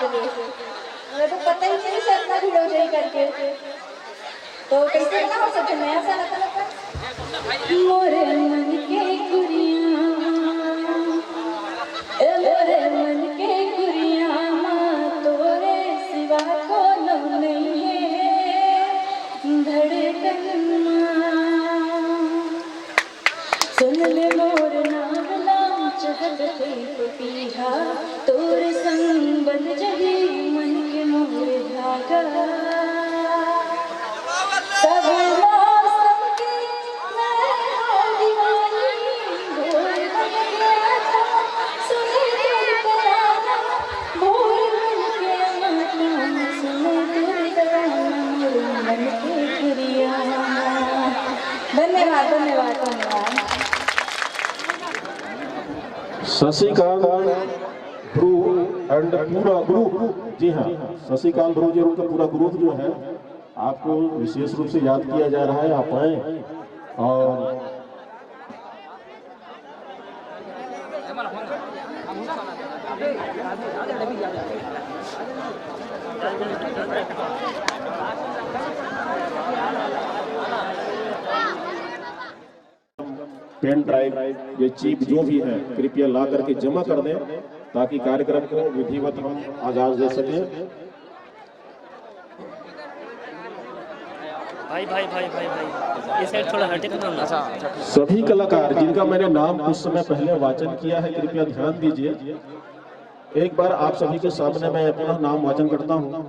चलिए, मुझे तो पता ही नहीं से इतना भीड़ हो जाए करके, तो कैसे ना हो सकता नया सा लगता मोरे मन के गुरिया, मोरे मन के गुरिया तोरे सिवा कोनो नहीं है धड़कन। सुन ले मोर नावला चहलते पपीहा, तोरे संग बंध जही मन के मोर धागा। सब मौसम की मैं हो दीवानी, भोर बन गया था सुने दिल तराना, भोर बन गया माता सुने दिल तराना, मोर मन के गुरिया। धन्यवाद धन्यवाद धन्यवाद। शशिकांत ध्रुव एंड पूरा ग्रुप, जी हाँ शशिकांत ध्रुव जी उनका पूरा ग्रुप जो है आपको विशेष रूप से याद किया जा रहा है। आप आए और पेन ड्राइव ये चिप जो भी है कृपया ला करके जमा कर दें ताकि कार्यक्रम को विधिवत हम आगाज दे सकें। भाई भाई भाई भाई भाई ये साइड थोड़ा हटे तो ना। सभी कलाकार जिनका मैंने नाम कुछ समय पहले वाचन किया है कृपया ध्यान दीजिए। एक बार आप सभी के सामने मैं अपना नाम वाचन करता हूँ।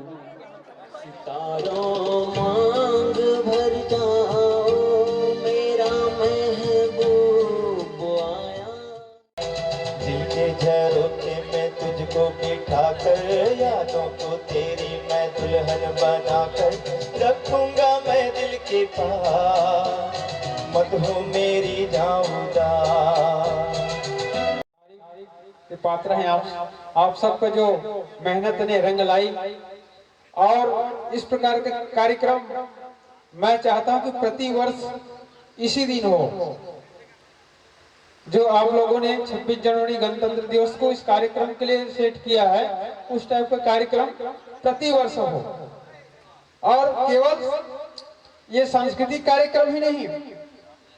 सितारों मांग भर जाओ मेरा महबूब आया, दिल के झरोखे में तुझको बिठा कर यादों को तेरी मैं दुल्हन बना कर रखूंगा मैं दिल के पास, मत हो मेरी जाऊदा। पात्र हैं आप सबका जो मेहनत ने रंग लाई, और इस प्रकार का कार्यक्रम मैं चाहता हूं कि प्रति वर्ष इसी दिन हो। जो आप लोगों ने 26 जनवरी गणतंत्र दिवस को इस कार्यक्रम के लिए सेट किया है, उस टाइप का कार्यक्रम प्रति वर्ष हो। और केवल ये सांस्कृतिक कार्यक्रम ही नहीं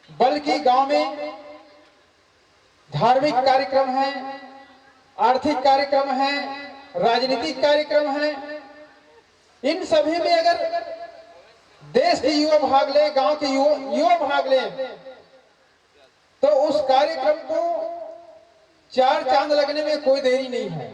बल्कि गांव में धार्मिक कार्यक्रम है, आर्थिक कार्यक्रम है, राजनीतिक कार्यक्रम है, इन सभी में अगर देश के युवा भाग ले, गांव के युवा भाग ले, तो उस कार्यक्रम को 4 चांद लगने में कोई देरी नहीं है।